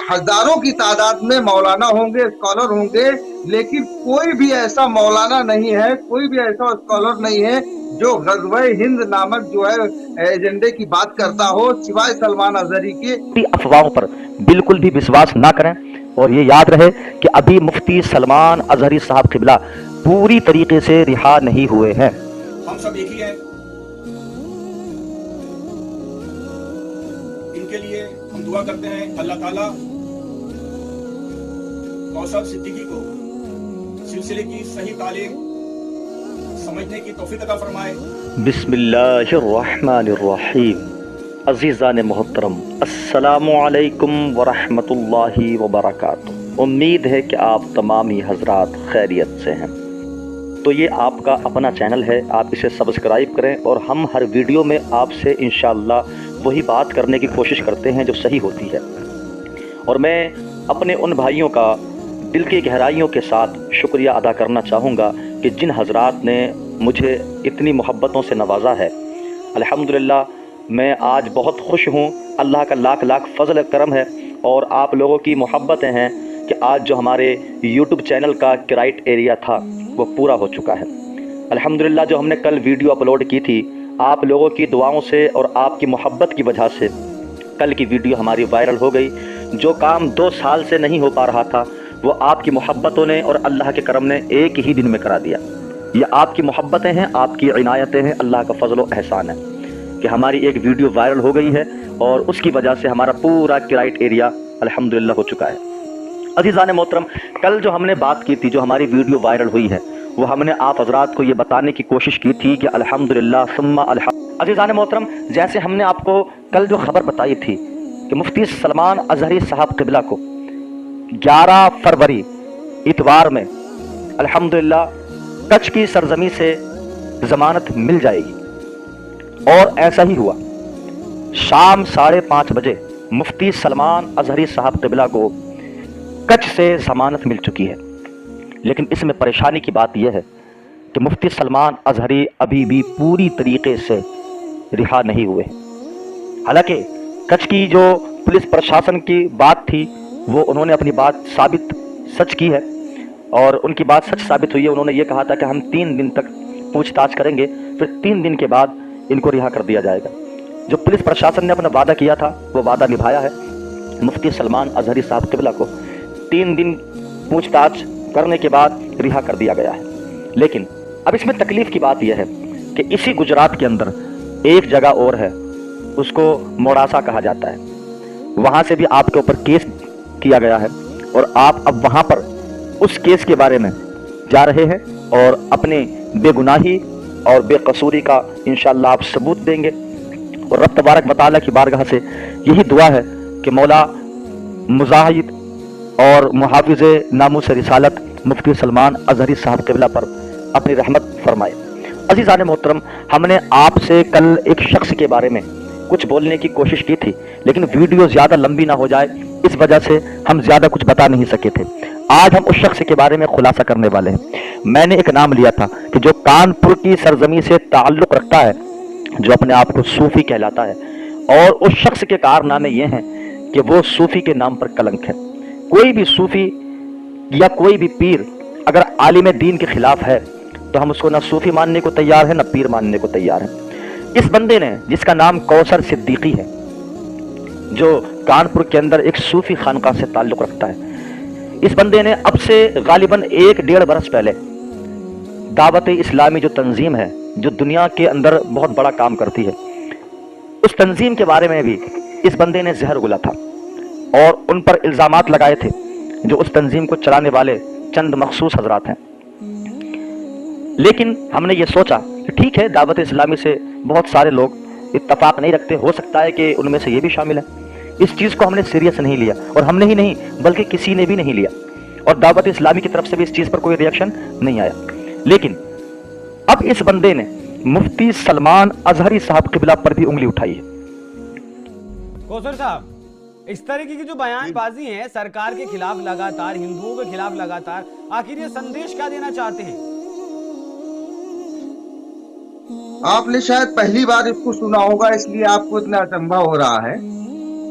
ہزاروں کی تعداد میں مولانا ہوں گے، اسکالر ہوں گے، لیکن کوئی بھی ایسا مولانا نہیں ہے، کوئی بھی ایسا اسکالر نہیں ہے جو غزوہ ہند نامک جو ہے ایجنڈے کی بات کرتا ہو سوائے سلمان اظہری کے۔ افواہوں پر بالکل بھی وشواس نہ کریں، اور یہ یاد رہے کہ ابھی مفتی سلمان اظہری صاحب قبلہ پوری طریقے سے رہا نہیں ہوئے ہیں۔ ہم سب ایک ہی ہیں، ان کے لیے ہم دعا کرتے ہیں اللہ تعالیٰ کوثر صدیقی کو سلسلے کی صحیح تعلیم سمجھنے کی توفیق عطا فرمائے۔ بسم اللہ الرحمن الرحیم۔ عزیزان محترم، السلام علیکم ورحمۃ اللہ وبرکاتہ۔ امید ہے کہ آپ تمامی حضرات خیریت سے ہیں۔ تو یہ آپ کا اپنا چینل ہے، آپ اسے سبسکرائب کریں، اور ہم ہر ویڈیو میں آپ سے انشاءاللہ وہی بات کرنے کی کوشش کرتے ہیں جو صحیح ہوتی ہے۔ اور میں اپنے ان بھائیوں کا دل کی گہرائیوں کے ساتھ شکریہ ادا کرنا چاہوں گا کہ جن حضرات نے مجھے اتنی محبتوں سے نوازا ہے۔ الحمدللہ میں آج بہت خوش ہوں، اللہ کا لاکھ لاکھ فضل کرم ہے، اور آپ لوگوں کی محبتیں ہیں کہ آج جو ہمارے یوٹیوب چینل کا کرائٹ ایریا تھا وہ پورا ہو چکا ہے۔ الحمدللہ جو ہم نے کل ویڈیو اپلوڈ کی تھی، آپ لوگوں کی دعاؤں سے اور آپ کی محبت کی وجہ سے کل کی ویڈیو ہماری وائرل ہو گئی۔ جو کام 2 سال سے نہیں ہو پا رہا تھا وہ آپ کی محبتوں نے اور اللہ کے کرم نے ایک ہی دن میں کرا دیا۔ یہ آپ کی محبتیں ہیں، آپ کی عنایتیں ہیں، اللہ کا فضل و احسان ہے کہ ہماری ایک ویڈیو وائرل ہو گئی ہے، اور اس کی وجہ سے ہمارا پورا کرائٹ ایریا الحمدللہ ہو چکا ہے۔ عزیزان محترم، کل جو ہم نے بات کی تھی، جو ہماری ویڈیو وائرل ہوئی ہے، وہ ہم نے آپ حضرات کو یہ بتانے کی کوشش کی تھی کہ الحمدللہ ثم الحمد۔ عزیزان محترم، جیسے ہم نے آپ کو کل جو خبر بتائی تھی کہ مفتی سلمان اظہری صاحب قبلہ کو 11 فروری اتوار میں الحمدللہ کچھ کی سرزمین سے ضمانت مل جائے گی، اور ایسا ہی ہوا۔ شام 5:30 بجے مفتی سلمان اظہری صاحب قبلہ کو کچھ سے ضمانت مل چکی ہے، لیکن اس میں پریشانی کی بات یہ ہے کہ مفتی سلمان اظہری ابھی بھی پوری طریقے سے رہا نہیں ہوئے۔ حالانکہ کچھ کی جو پولیس پرشاسن کی بات تھی وہ انہوں نے اپنی بات ثابت سچ کی ہے، اور ان کی بات سچ ثابت ہوئی ہے۔ انہوں نے یہ کہا تھا کہ ہم 3 دن تک پوچھ تاچھ کریں گے، پھر 3 دن کے بعد ان کو رہا کر دیا جائے گا۔ جو پولیس پرشاسن نے اپنا وعدہ کیا تھا وہ وعدہ نبھایا ہے۔ مفتی سلمان اظہری صاحب قبلہ کو 3 دن پوچھ تاچھ کرنے کے بعد رہا کر دیا گیا ہے۔ لیکن اب اس میں تکلیف کی بات یہ ہے کہ اسی گجرات کے اندر ایک جگہ اور ہے، اس کو موڑاسا کہا جاتا ہے، وہاں سے بھی آپ کے اوپر کیس کیا گیا ہے، اور آپ اب وہاں پر اس کیس کے بارے میں جا رہے ہیں اور اپنے بے گناہی اور بے قصوری کا انشاءاللہ آپ ثبوت دیں گے۔ اور رب تبارک و تعالیٰ کی بارگاہ سے یہی دعا ہے کہ مولا مجاہد اور محافظ ناموس رسالت مفتی سلمان اظہری صاحب قبلہ پر اپنی رحمت فرمائے۔ عزیزان محترم، ہم نے آپ سے کل ایک شخص کے بارے میں کچھ بولنے کی کوشش کی تھی، لیکن ویڈیو زیادہ لمبی نہ ہو جائے اس وجہ سے ہم زیادہ کچھ بتا نہیں سکے تھے۔ آج ہم اس شخص کے بارے میں خلاصہ کرنے والے ہیں۔ میں نے ایک نام لیا تھا کہ جو کانپور کی سرزمین سے تعلق رکھتا ہے، جو اپنے آپ کو صوفی کہلاتا ہے، اور اس شخص کے کارنامے یہ ہیں کہ وہ صوفی کے نام پر کلنک ہے۔ کوئی بھی صوفی یا کوئی بھی پیر اگر عالم دین کے خلاف ہے تو ہم اس کو نہ صوفی ماننے کو تیار ہیں نہ پیر ماننے کو تیار ہیں۔ اس بندے نے، جس کا نام کوثر صدیقی ہے، جو کانپور کے اندر ایک صوفی خانقاہ سے تعلق رکھتا ہے، اس بندے نے اب سے غالباً 1-1.5 برس پہلے دعوت اسلامی جو تنظیم ہے، جو دنیا کے اندر بہت بڑا کام کرتی ہے، اس تنظیم کے بارے میں بھی اس بندے نے زہر گھولا تھا، اور ان پر الزامات لگائے تھے جو اس تنظیم کو چلانے والے چند مخصوص حضرات ہیں۔ لیکن ہم نے یہ سوچا کہ ٹھیک ہے، دعوت اسلامی سے بہت سارے لوگ اتفاق نہیں رکھتے، ہو سکتا ہے کہ ان میں سے یہ بھی شامل ہے۔ اس چیز کو ہم نے سیریس نہیں لیا، اور ہم نے ہی نہیں بلکہ کسی نے بھی نہیں لیا، اور دعوت اسلامی کی طرف سے بھی اس چیز پر کوئی ری ایکشن نہیں آیا۔ لیکن اب اس بندے نے مفتی سلمان اظہری صاحب قبلہ پر بھی انگلی اٹھائی ہے۔ کوثر صاحب، اس طریقے کی جو بیان بازی ہیں سرکار کے خلاف لگاتار، ہندوؤں کے خلاف لگاتار، آخر یہ سندیش کیا دینا چاہتے ہیں؟ آپ نے شاید پہلی بار اس کو سنا ہوگا، اس لیے آپ کو اتنا اچنبھا ہو رہا ہے۔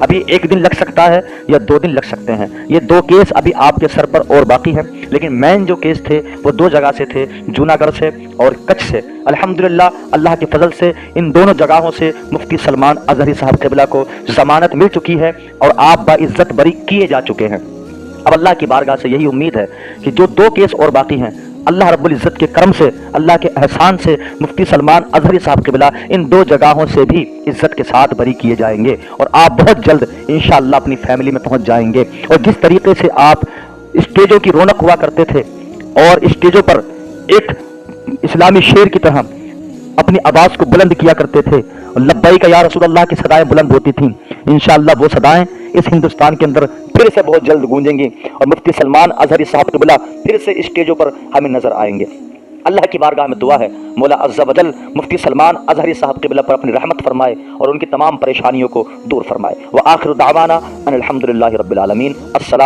ابھی 1 دن لگ سکتا ہے یا 2 دن لگ سکتے ہیں. یہ 2 کیس ابھی آپ کے سر پر اور باقی ہیں، لیکن مین جو کیس تھے وہ 2 جگہ سے تھے، جوناگڑھ سے اور کچھ سے. الحمدللہ اللہ کے فضل سے ان دونوں جگہوں سے مفتی سلمان اظہری صاحب قبلہ کو ضمانت مل چکی ہے اور آپ باعزت بری کیے جا چکے ہیں. اب اللہ کی بارگاہ سے یہی امید ہے کہ جو 2 کیس اور باقی ہیں، اللہ رب العزت کے کرم سے، اللہ کے احسان سے مفتی سلمان اظہری صاحب قبلہ ان 2 جگہوں سے بھی عزت کے ساتھ بری کیے جائیں گے اور آپ بہت جلد انشاءاللہ اپنی فیملی میں پہنچ جائیں گے. اور جس طریقے سے آپ اسٹیجوں کی رونق ہوا کرتے تھے اور اسٹیجوں پر ایک اسلامی شیر کی طرح اپنی آواز کو بلند کیا کرتے تھے، لبیک یا رسول اللہ کی صدائیں بلند ہوتی تھیں، انشاءاللہ وہ صدائیں اس ہندوستان کے اندر پھر سے بہت جلد گونجیں گی اور مفتی سلمان اظہری صاحب قبلہ پھر سے اسٹیجوں پر ہمیں نظر آئیں گے. اللہ کی بارگاہ میں دعا ہے مولا عز و جل مفتی سلمان اظہری صاحب قبلہ پر اپنی رحمت فرمائے اور ان کی تمام پریشانیوں کو دور فرمائے. وآخر دعوانا ان الحمدللہ رب العالمین. السلام